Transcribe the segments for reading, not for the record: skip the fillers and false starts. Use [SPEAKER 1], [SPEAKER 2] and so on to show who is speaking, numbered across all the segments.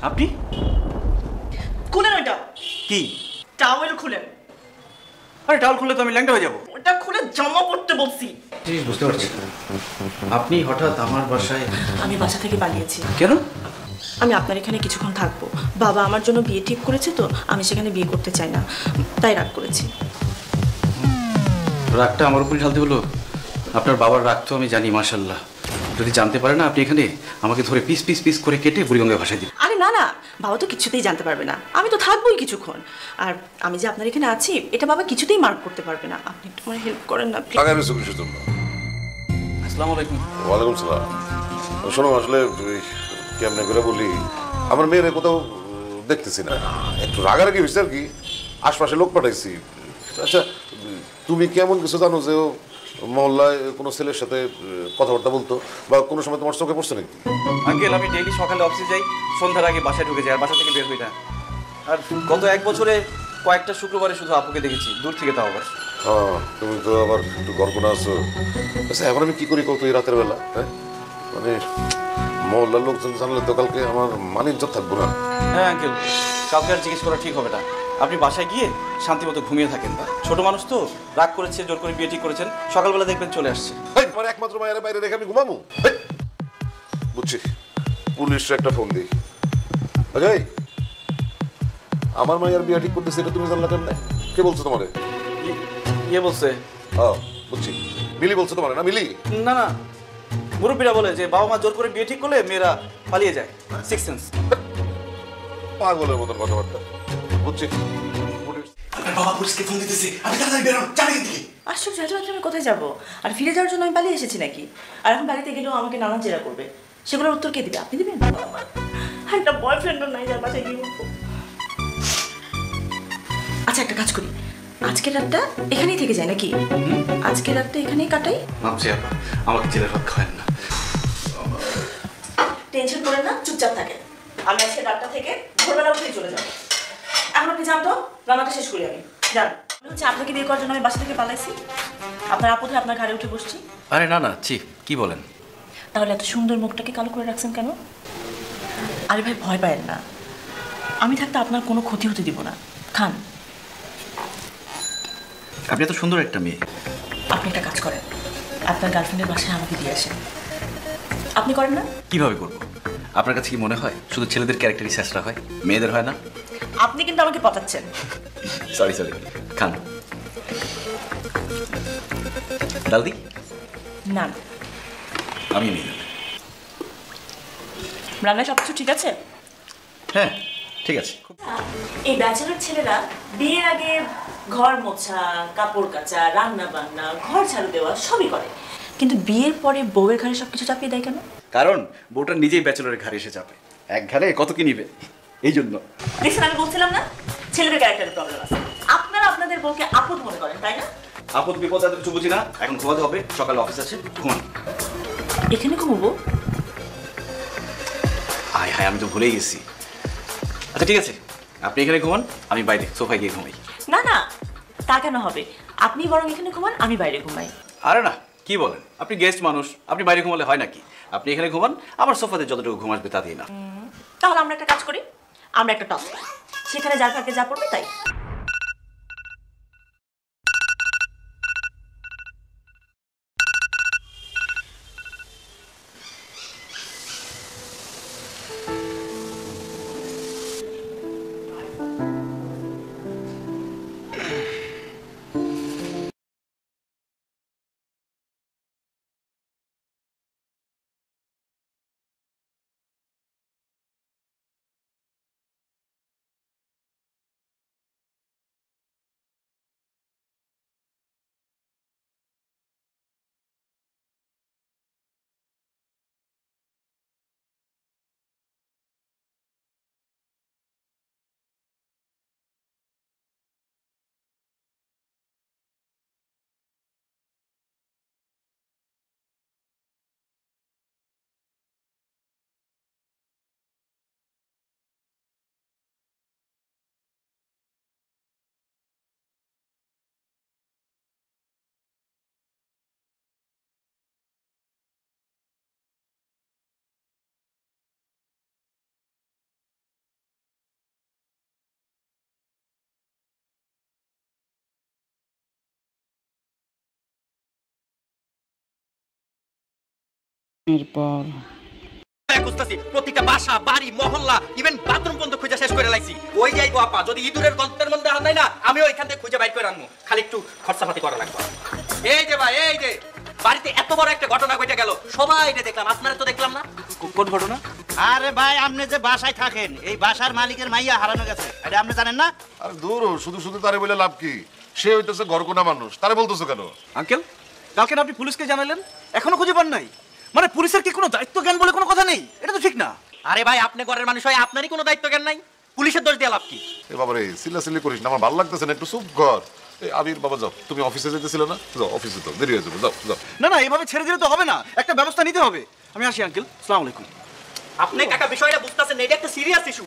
[SPEAKER 1] আপনি
[SPEAKER 2] খুলেন ওইটা।
[SPEAKER 1] কি?
[SPEAKER 2] টাওয়েল খুলেন।
[SPEAKER 1] আরে টাওয়াল খুললে তো আমি ল্যাংটা হয়ে যাবো।
[SPEAKER 2] ওটা খুলে জামা পরতে বলছি।
[SPEAKER 1] জিনিস বুঝতে পারছি, আপনি হঠাৎ আমার বাসায়?
[SPEAKER 2] আমি বাসা থেকে পালিয়েছি।
[SPEAKER 1] কেন?
[SPEAKER 2] আমি আপনার এখানে কিছুক্ষণ থাকবো। বাবা আমার জন্য বিয়ে ঠিক করেছে, তো আমি সেখানে বিয়ে করতে চাই না, তাই রাগ করেছি।
[SPEAKER 1] রাগটা আমার উপরে ঢালতে হলো? আপনার বাবার রাগ তো আমি জানি, মাশাল্লাহ। যদি জানতে পারে না, আপনি এখানে আমাকে ধরে পিস পিস পিস করে কেটে বুড়িগঙ্গায় ভাসাই দিন।
[SPEAKER 2] আরে না না, বাবা তো কিছুতেই জানতে পারবে না, আমি তো থাকবোই কিছুক্ষণ। আর আমি যে আপনার এখানে আছি এটা বাবা কিছুতেই মার্ক করতে পারবে না। আপনি একটু আমার হেল্প করেন না প্লিজ।
[SPEAKER 1] আসসালামু আলাইকুম।
[SPEAKER 3] ওয়ালাইকুম সালাম। শোনো, আসলে কেমনে করে বলি, আমার মেয়ের কোথাও দেখতেছি না, একটু রাগারাগি হয়েছে আর কি। আশপাশে লোক পাঠাইছি। আচ্ছা, তুমি কেমন কিছু জানো যে ও মহল্লায় কোনো ছেলের সাথে কথাবার্তা বলতো, বা কোনো সময় তোমার চোখে পড়ছে নাকি?
[SPEAKER 1] আঙ্কেল, আমি ডেইলি সকালে অফিসে যাই, সন্ধ্যার আগে বাসায় ঢুকে যাই, আর বাসা থেকে বের হই না। আর গত 1 বছরে কয়েকটা শুক্রবারে শুধু আপুকে দেখেছি, দূর থেকে তাও আবার।
[SPEAKER 3] হ্যাঁ, তুমি তো আবার একটু গর্বনা আছো। আচ্ছা, এখন আমি কি করি কত এই রাতের বেলা? হ্যাঁ, মানে মহল্লার লোকজন জানলে তো কালকে আমার মান ইজ্জত থাকবো না।
[SPEAKER 1] হ্যাঁ আঙ্কেল, কাউকে আর জিজ্ঞেস করা ঠিক হবে না। আপনি বাসায় গিয়ে শান্তিমতো ঘুমিয়ে থাকেন। ছোট মানুষ তো, রাগ করেছে, জোর করে বিয়ে ঠিক করেছেন, সকালবেলা দেখবেন চলে আসছে।
[SPEAKER 3] আমার একমাত্র মায়ের বাইরে রেখে আমি ঘুমাবো? বুঝছি, পুলিশে একটা ফোন দিই। আচ্ছা, আমার মায়ের বিয়ে ঠিক করতেছে, এটা তুমি জানলা কেমনে? কে বলছো তোমারে?
[SPEAKER 1] ইয়ে বলছে।
[SPEAKER 3] ও, বুঝছি, মিলি বলছো তোমারে না? মিলি?
[SPEAKER 1] না না, মুরব্বীরা বলে যে বাবা মা জোর করে বিয়ে ঠিক করলে মেয়েরা পালিয়ে যায়, সিক্স সেন্স।
[SPEAKER 3] পাগলের মতন কথাবার্তা। বুঝছি।
[SPEAKER 4] আপনার বাবা পুলিশকে ফোন দিতেছে, আপনি তাড়াতাড়ি বেরোন, যান এখান থেকে।
[SPEAKER 2] আশ্চর্য, এত রাত্রে আমি কোথায় যাবো? আর ফিরে যাওয়ার জন্য আমি পালিয়ে এসেছি নাকি? আর এখন বাড়িতে গেলেও আমাকে নানা জেরা করবে, সেগুলোর উত্তর কে দিবে? আপনি দিবেন? একটা বয়ফ্রেন্ডও নাই যার বাসায় গিয়ে বলবো। আচ্ছা, একটা কাজ করি, আজকের রাতটা এখানেই থেকে যায় নাকি? আজকের রাতটা এখানেই কাটাই।
[SPEAKER 1] ভাবছি আপা, আমাকে জেলের ভাত খাওয়ান না।
[SPEAKER 2] টেনশন করেন না, চুপচাপ থাকেন। আমি আজকে রাতটা থেকে ভোরবেলা উঠেই চলে যাবো। এখন আপনি যান তো, রান্নাটা শেষ করি আমি। যান। হচ্ছে আপনাকে বিয়ে করার জন্য আমি বাসা থেকে পালাইছি, আপনার আপদে আপনার ঘাড়ে উঠে বসছি।
[SPEAKER 1] আরে না না, কি বলেন?
[SPEAKER 2] তাহলে এত সুন্দর মুখটাকে কালো করে রাখছেন কেন? আরে ভাই, ভয় পায়েন না, আমি থাকতে আপনার কোনো ক্ষতি হতে দিব না। খান।
[SPEAKER 1] আপনি এত সুন্দর একটা মেয়ে।
[SPEAKER 2] আপনি একটা কাজ করেন, আপনার গার্লফ্রেন্ডের বাসায় আমাকে দিয়ে আসেন। আপনি করেন না?
[SPEAKER 1] কিভাবে করব? আপনার কাছে কি মনে হয় শুধু ছেলেদের ক্যারেক্টারই শেষরা হয়, মেয়েদের হয় না?
[SPEAKER 2] আপনি কিন্তু আমাকে পচাচ্ছেন।
[SPEAKER 1] সরি, খান। ডাল দি?
[SPEAKER 2] না,
[SPEAKER 1] আমি নিয়ে নেব।
[SPEAKER 2] রান্নায় সব কিছু ঠিক আছে?
[SPEAKER 1] হ্যাঁ, ঠিক আছে।
[SPEAKER 2] এই ব্যাচেলর ছেলেরা বিয়ের আগে ঘর মোছা, কাপড় কাচা, রান্না বান্না, ঘর ঝাড়ু দেওয়া সবই করে, কিন্তু বিয়ের পরে বউয়ের ঘাড়ে সবকিছু চাপিয়ে দেয় কেন?
[SPEAKER 1] কারণ বউটা নিজেই ব্যাচেলরের ঘাড়ে এসে যাবে, এক ঘাড়ে কত কি নিবে, এই জন্য।
[SPEAKER 2] দেখছেন, আমি বলছিলাম না ছেলেদের ক্যারেক্টারের প্রবলেম আছে। আপনারা আপনাদের বউকে আপদ মনে করেন, তাই না?
[SPEAKER 1] আপদ বিপদ এত কিছু বুঝি না, এখন ঘুমাতে হবে, সকালে অফিস আছে, ঘুমান।
[SPEAKER 2] এখানে ঘুমবো?
[SPEAKER 1] হায় হায়, আমি তো ভুলেই গেছি। আচ্ছা ঠিক আছে, আপনি এখানে ঘুমান, আমি বাইরে সোফায় গিয়ে ঘুমাই।
[SPEAKER 2] না না, তা কেন হবে? আপনি বরং এখানে ঘুমান, আমি বাইরে ঘুমাই।
[SPEAKER 1] আরে না, কি বলেন, আপনি গেস্ট মানুষ, আপনি বাইরে ঘুমালে হয় নাকি? আপনি এখানে ঘুমান, আমার সোফাতে যতটুকু ঘুম আসবে তা দিয়ে না।
[SPEAKER 2] তাহলে আমরা একটা কাজ করি, আমরা একটা টস করি, সেখানে যার ভাগ্যে যা পড়বে তাই।
[SPEAKER 5] এরপর
[SPEAKER 6] প্রত্যেকটা বাসা বাড়ি মহল্লা ইভেন বাথরুম পর্যন্ত খুঁজে শেষ করে লাইছি। ওই যাইবো আপা, যদি ইঁদুরের গর্তের মধ্যে হাত নাই না, আমিও এখান থেকে খুঁজে বাইর করে আনবো। খালি একটু খরচাপাতি করা লাগবে। এই যে ভাই, এই যে বাড়িতে এত বড় একটা ঘটনা ঘটে গেল, সবাই এটা দেখলাম, আপনারা তো দেখলাম না।
[SPEAKER 1] কোন ঘটনা?
[SPEAKER 7] আরে ভাই, আপনি যে বাসায় থাকেন, এই বাসার মালিকের মাইয়া হারানো গেছে, এটা আপনি জানেন না?
[SPEAKER 3] আরে দূর, শুধু শুধু তারে বলে লাভ কি? সে হইতেছে ঘরকোনা মানুষ, তারে বলতেছো কেন?
[SPEAKER 1] আঙ্কেল, কালকে না আপনি পুলিশকে জানালেন, এখনো খুঁজে পান নাই? মানে পুলিশের কি কোনো দায়িত্ব জ্ঞান বলে কোনো কথা নেই? এটা তো ঠিক না।
[SPEAKER 6] আরে ভাই, আপনি ঘরের মানুষ হয়, আপনারই কোনো দায়িত্ব জ্ঞান নাই? পুলিশের দোষ দিয়ে লাভ কি?
[SPEAKER 3] এ বাবা রে, সিল্লাসিল্লি করিস না, আমার ভালো লাগতেছে না, একটু চুপ কর। এই আবির বাবা, যাও, তুমি অফিসে যেতেছিলে না? যাও অফিসে, তো দেরি হয়ে যাবে, যাও যাও।
[SPEAKER 1] না না, এভাবে ছেড়ে দিলে তো হবে না, একটা ব্যবস্থা নিতে হবে। আমি আসি আঙ্কেল, আসসালামু আলাইকুম।
[SPEAKER 6] আপনি কাকা বিষয়টা বুঝতেছেন না, এটা একটা সিরিয়াস ইস্যু।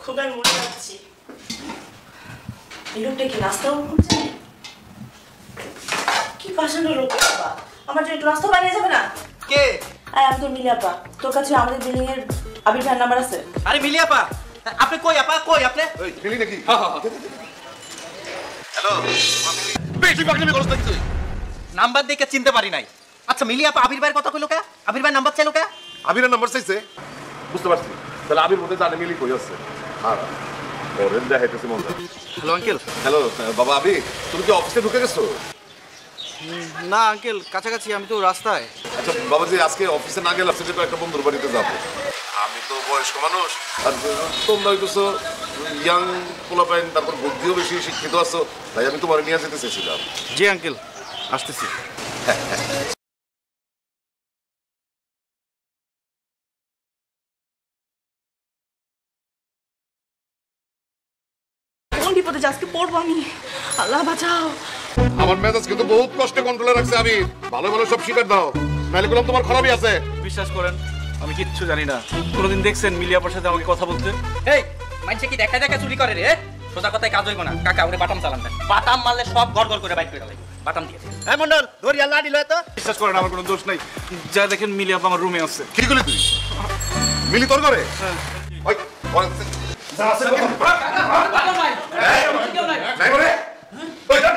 [SPEAKER 2] খুব আমি মনে রাখছি এই লোকটা কি নাস্তাও করছে? কি পাশানো লোক বাবা, আমার জন্য একটু নাস্তা বানিয়ে যাবে না?
[SPEAKER 6] কে?
[SPEAKER 2] আমি তোর মিলি আপা, তোর কাছে আমাদের বিল্ডিং এর আবির ভাইয়ের নাম্বার আছে?
[SPEAKER 6] আরে মিলি আপা, আপনি কই আপা, কই আপনি?
[SPEAKER 3] এই মিলি নাকি?
[SPEAKER 6] হ্যালো, বেশি পাগলামি করছ নাকি তুই? নাম্বার দেখে চিনতে পারি নাই। আচ্ছা মিলি আপা আবির ভাইয়ের কথা কইলো কে? আবির ভাই নাম্বার চাইলো কে?
[SPEAKER 3] আবিরের নাম্বার চাইছে? বুঝতে পারছি, তাহলে আবির মধ্যে জানে মিলি কই আছে। আর ওরেন দেখাইতেছে মন।
[SPEAKER 1] Hello uncle.
[SPEAKER 3] হ্যালো বাবা আবির, তুমি কি অফিসে ঢুকে গেছো?
[SPEAKER 1] না আঙ্কেল, কাছাকাছি, আমি তো রাস্তায়।
[SPEAKER 3] আচ্ছা বাবাজি, আজকে অফিসে না গেলে আজকে একটা বন্ধুর বাড়িতে যাবো। আমি তো বয়স্ক মানুষ, আর তোমরা হইতেছো ইয়াং পোলাপাইন, তারপর বুদ্ধিও বেশি, শিক্ষিত আছো, তাই আমি তোমার নিয়ে যেতে চেয়েছিলাম।
[SPEAKER 1] জি আঙ্কেল, আসতেছি।
[SPEAKER 2] কোন বিপদে যে আজকে পড়বো আমি, আল্লাহ বাঁচাও।
[SPEAKER 3] আমার মেজাজ কিন্তু বহুত কষ্টে কন্ট্রোলে রাখছে। আমি ভালো ভালো সব শিকার দাও, নাহলে গুলো তোমার খারাপই আছে।
[SPEAKER 1] বিশ্বাস করেন, আমি কিচ্ছু জানি না। কোনোদিন দেখছেন মিলিয়াপার সাথে আমাকে কথা বলতে?
[SPEAKER 6] এই মাইনছে কি দেখা দেখা চুরি করে রে? সোজা কথায় কাজ হইব না। কাকা ওরে বাটাম চালান দেন, বাটাম মারলে সব গড়গড় করে বাইর করে দেবে। বাটাম দিয়ে
[SPEAKER 7] এই মন্ডল, ধরিয়া লাড়ি লয় তো।
[SPEAKER 1] বিশ্বাস করেন, আমার কোনো দোষ নাই। যা দেখেন মিলিয়াপা আমার রুমে আছে।
[SPEAKER 3] কি করলি তুই? মিলি তোর করে? ওই নাই বলে? ওই জান,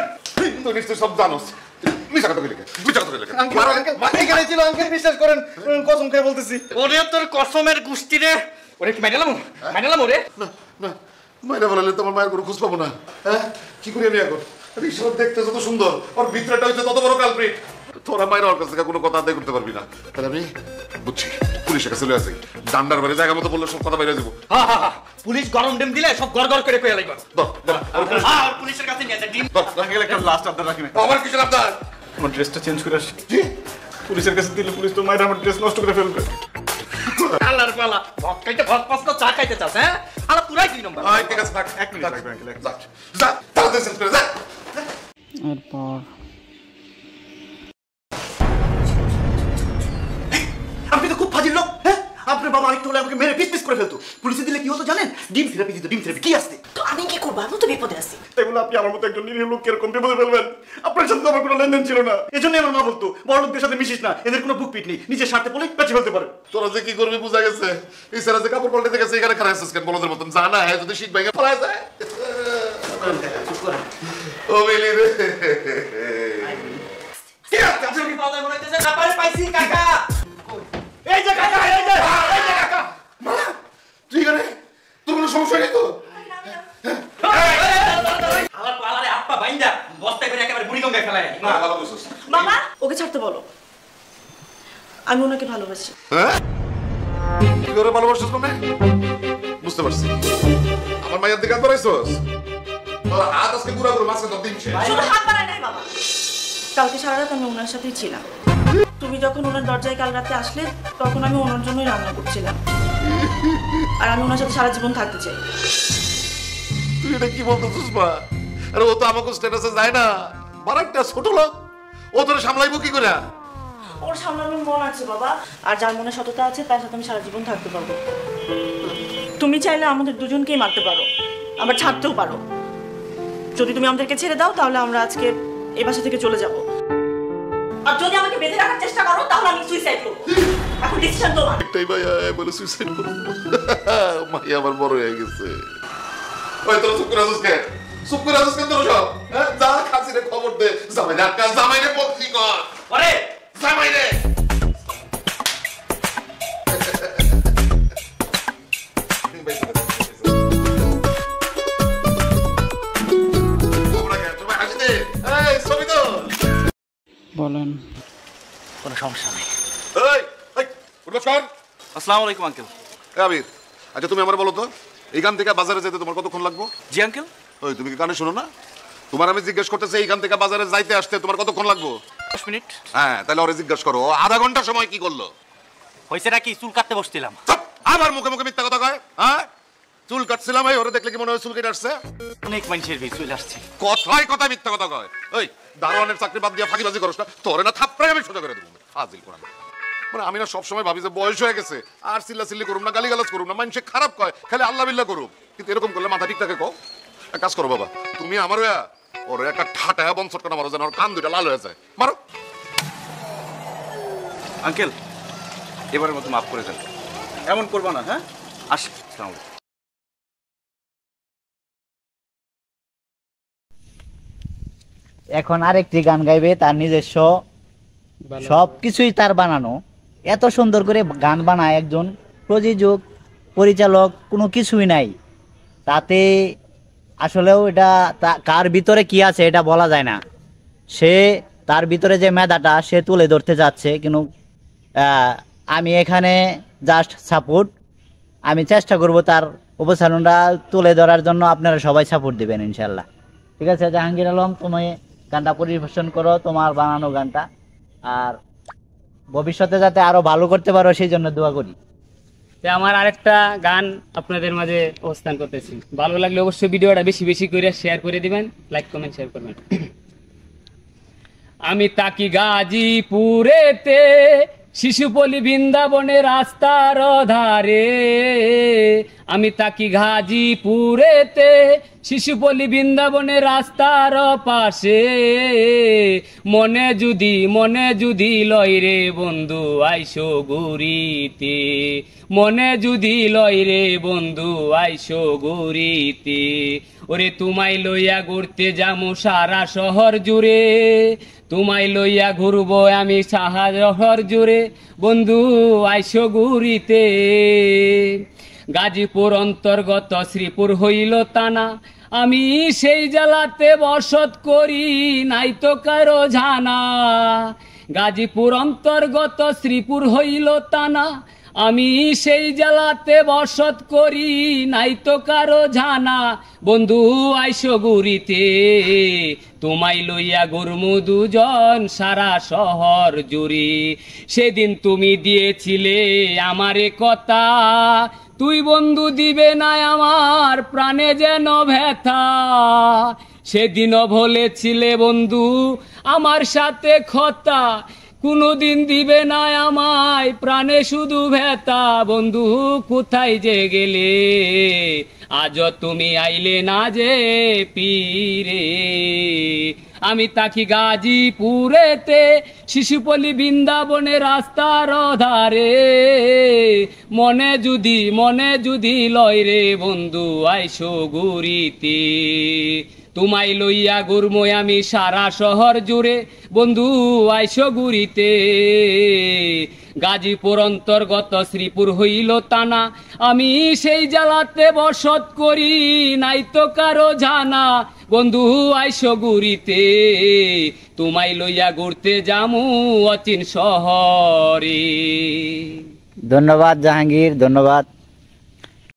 [SPEAKER 3] তুই নিশ্চয়ই সব জানোস। মিছা কথা কইলি কেন? মিছা কথা কইলি কেন?
[SPEAKER 1] এখানে ছিল আঙ্কেল, বিশ্বাস করেন, কসম খেয়ে বলতেছি।
[SPEAKER 6] ওরে তোর কসমের গুষ্টি রে। ওরে কি মাইনালাম? মাইনালাম ওরে?
[SPEAKER 3] না না, মায়েরা বলালে তোমার মায়ের কোনো খোঁজ পাবো না। হ্যাঁ, কি করি আমি এখন? ঋষভ দেখতে যত সুন্দর, ওর ভিতরেটা হচ্ছে তত বড় কালপ্রিট। তোরা মায়ের ওর কাছ থেকে কোনো কথা আদায় করতে পারবি না। তাহলে আমি বুঝছি, পুলিশের কাছে চলে আসি, ডান্ডার বাইরে জায়গা মতো বললে সব কথা বাইরে যাবো।
[SPEAKER 6] পুলিশ গরম ডিম দিলে সব গড়গড় করে কইয়া লাগবে। আর পুলিশের কাছে নিয়ে যা ডিম।
[SPEAKER 1] আঙ্কেল, একটা লাস্ট আবদার রাখি না।
[SPEAKER 3] আমার কিসের আপনার?
[SPEAKER 1] আমার ড্রেসটা চেঞ্জ করে আসি। পুলিশের কাছে দিলে পুলিশ তো মায়ের আমার ড্রেস নষ্ট করে ফেলবে।
[SPEAKER 6] আল্লাহর পালা, ভক খাইতে ভক পাস্তা চা খাইতে চাস? হ্যাঁ আলা পুরাই 2 নম্বর।
[SPEAKER 3] ঠিক আছে, থাক,
[SPEAKER 1] 1 মিনিট লাগবে আঙ্কেল।
[SPEAKER 3] যা যা, তাড়াতাড়ি শেষ করে যা।
[SPEAKER 5] এরপর
[SPEAKER 7] আপনি তো খুব ফাজিল লোক। হ্যাঁ, আপনার বাবা আরেকটু হলে আমাকে মেরে পিস পিস করে ফেলতো। পুলিশে দিলে কি হতো জানেন? ডিম থেরাপি দিত, ডিম থেরাপি। কি আসতে?
[SPEAKER 2] তো আমি কি করবো? আমি তো বিপদে আছি।
[SPEAKER 7] তাই বলে আপনি আমার মতো একজন নিরীহ লোক এরকম বিপদে ফেলবেন? আপনার সাথে তো আমার কোনো লেনদেন ছিল না। এজন্যই আমার মা বলতো, বড় লোকদের সাথে মিশিস না, এদের কোনো বুক পিট নেই, নিজের স্বার্থে বলে পেঁচে ফেলতে পারে।
[SPEAKER 3] তোরা যে কি করবি বুঝা গেছে। এই সারা যে কাপড় পাল্টে গেছে, এখানে খারাপ কেন বলদের মতন? জানা হ্যাঁ, যদি শীত ভেঙে পড়া যায়। ও মিলি রে,
[SPEAKER 6] কি আছে কি পাওয়া যায় মনে হইতেছে? না পারে পাইছি কাকা।
[SPEAKER 7] এই যে কাকা, এই যে কাকা।
[SPEAKER 3] তুই এখানে? তোর কোনো সমস্যা নেই তো?
[SPEAKER 6] আমার পালারে আপা বাইন্দা বস্তায় করে একেবারে বুড়ি গঙ্গায় ফেলায়।
[SPEAKER 3] ভালো বুঝছিস?
[SPEAKER 2] মামা, ওকে ছাড়তে বলো। আমি ওনাকে ভালোবাসি।
[SPEAKER 3] হ্যাঁ, কি করে ভালোবাসছিস মানে? বুঝতে পারছি। আমার মায়ের দিকে হাত বাড়াইছস? তোর হাত আজকে গুড়া করে মাঝখানে তোর দিন শেষ।
[SPEAKER 2] শুধু হাত বাড়ায় নাই বাবা, কালকে সারা রাত আমি ওনার সাথেই ছিলাম। তুমি যখন ওনার দরজায় কাল রাতে আসলে, তখন আমি ওনার জন্যই রান্না করছিলাম। আর আমি ওনার সাথে সারা জীবন থাকতে চাই।
[SPEAKER 3] তুই এটা কি বলতেছিস মা? আরে ও তো আমাকে স্ট্যাটাসে যায় না, বারাকটা ছোট লোক, ও তোরে সামলাইবো কি করে?
[SPEAKER 2] ওর সামলানোর মন আছে বাবা, আর যার মনে সততা আছে তার সাথে আমি সারা জীবন থাকতে পারবো। তুমি চাইলে আমাদের দুজনকেই মারতে পারো, আবার ছাড়তেও পারো। যদি তুমি আমাদেরকে ছেড়ে দাও, তাহলে আমরা আজকে এই বাসা থেকে চলে যাব। আর যদি আমাকে বেঁধে রাখার চেষ্টা করো, তাহলে আমি সুইসাইড করবো। এখন ডিসিশন তোমার।
[SPEAKER 3] একটাই ভাই বলে সুইসাইড করবো। মাই আমার বড় হয়ে গেছে। ওই তোরা চুপ করে আসিস কেন? চুপ করে আসিস কেন তোরা সব? হ্যাঁ, যা এলাকার জামাইরে বদলি কর।
[SPEAKER 6] আরে
[SPEAKER 3] জামাইরে
[SPEAKER 5] বলেন।
[SPEAKER 6] কোনো সমস্যা নেই।
[SPEAKER 1] আসসালামু আলাইকুম আঙ্কেল।
[SPEAKER 3] আবির, আচ্ছা তুমি আমার বলো তো, এইখান থেকে বাজারে যেতে তোমার কতক্ষণ লাগবো?
[SPEAKER 1] জি আঙ্কেল।
[SPEAKER 3] ওই তুমি কি কানে শোনো না? তোমার আমি জিজ্ঞেস করতেছি এইখান থেকে বাজারে যাইতে আসতে তোমার কতক্ষণ লাগবো?
[SPEAKER 1] 10 মিনিট।
[SPEAKER 3] হ্যাঁ, তাহলে ওরে জিজ্ঞেস করো আধা ঘন্টা সময় কি করলো?
[SPEAKER 6] হয়েছে নাকি? চুল কাটতে বসছিলাম।
[SPEAKER 3] আবার মুখে মুখে মিথ্যা কথা কয়। হ্যাঁ, চুল কাটছিলাম, এই ওরে দেখলে কি মনে হয় চুল কেটে আসছে?
[SPEAKER 6] অনেক মানুষের ভিড় চলে আসছে।
[SPEAKER 3] কথায় কথায় মিথ্যা কথা কয়। ওই দারোয়ানের চাকরি বাদ দিয়ে ফাঁকিবাজি করছ না? তোরে না থাপড়াই আমি সোজা করে দেবো। ফাজিল কোরআন। মানে আমি না সবসময় ভাবি যে বয়স হয়ে গেছে, আর চিল্লাচিল্লি করুম না, গালিগালাজ করুম না, মানুষে খারাপ কয়, খালি আল্লাহ বিল্লাহ করুম, কিন্তু এরকম করলে মাথা ঠিক থাকে। কও এক কাজ করো বাবা, তুমি আমার ওর একটা ঠাটায়া বনসটকানা মারো, যেন ওর কান দুইটা লাল হয়ে যায়। মারো।
[SPEAKER 1] আঙ্কেল, এবারের মতো মাফ করে দেন, এমন করবা না। হ্যাঁ, আসি। আসসালামু আলাইকুম।
[SPEAKER 8] এখন আরেকটি গান গাইবে, তার নিজস্ব সব কিছুই তার বানানো। এত সুন্দর করে গান বানায় একজন প্রযোজক, পরিচালক, কোনো কিছুই নাই তাতে। আসলেও এটা কার ভিতরে কি আছে এটা বলা যায় না। সে তার ভিতরে যে মেধাটা সে তুলে ধরতে যাচ্ছে, কিন্তু আমি এখানে জাস্ট সাপোর্ট। আমি চেষ্টা করব তার উপস্থাপনটা তুলে ধরার জন্য, আপনারা সবাই সাপোর্ট দিবেন ইনশাল্লাহ। ঠিক আছে জাহাঙ্গীর আলম, তুমি গানটা পরিবেশন করো, তোমার বানানো গানটা, আর ভবিষ্যতে যাতে আরো ভালো করতে পারো সেই জন্য দোয়া করি।
[SPEAKER 9] আমার আরেকটা গান আপনাদের মাঝে অবস্থান করতেছি। ভালো লাগলে অবশ্যই ভিডিওটা বেশি বেশি করে শেয়ার করে দিবেন, লাইক কমেন্ট শেয়ার করবেন। আমি তাকি গাজীপুরেতে, শিশুপল্লী বৃন্দাবনে রাস্তার ধারে। আমি তাকি গাজীপুরেতে, শিশুপল্লী বৃন্দাবনে রাস্তার পাশে। মনে যদি লয় রে বন্ধু আইসো গুরিতে। মনে যদি লয় রে বন্ধু আইসো গুরিতে। ওরে তোমায় লইয়া ঘুরতে যামু সারা শহর জুড়ে। তোমায় লইয়া ঘুরবো আমি সারা শহর জুড়ে। বন্ধু আইসো গুরিতে। গাজীপুর অন্তর্গত শ্রীপুর হইল তানা। আমি সেই জেলাতে বসত করি, নাই তো কারো জানা। গাজীপুর অন্তর্গত শ্রীপুর হইল তানা। আমি সেই জেলাতে বসত করি, নাই তো কারো জানা। বন্ধু আইসো গুরিতে। তোমায় লইয়া ঘুরমু দুজন সারা শহর জুড়ে। সেদিন তুমি দিয়েছিলে আমারে কথা, তুই বন্ধু দিবে না আমার প্রাণে যেন ব্যথা। সেদিনও বলেছিলে বন্ধু আমার সাথে কথা, কোনোদিন দিবে না আমায় প্রাণে শুধু ব্যথা। বন্ধু কোথায় যে গেলে, আজও তুমি আইলে না যে পীরে। আমি তাকি গাজীপুরেতে, শিশুপল্লী বৃন্দাবনে রাস্তার ধারে। মনে যদি লয় রে বন্ধু আইসো গুরিতে। তোমায় লইয়া ঘুরমু আমি সারা শহর জুড়ে। বন্ধু আইসো গুরিতে। গাজীপুর অন্তর্গত শ্রীপুর হইল তানা। আমি সেই জেলাতে বসত করি, নাই তো কারো জানা। বন্ধু আইসো গুরিতে। তোমায় লইয়া ঘুরতে যামু অচিন শহরে।
[SPEAKER 8] ধন্যবাদ জাহাঙ্গীর, ধন্যবাদ।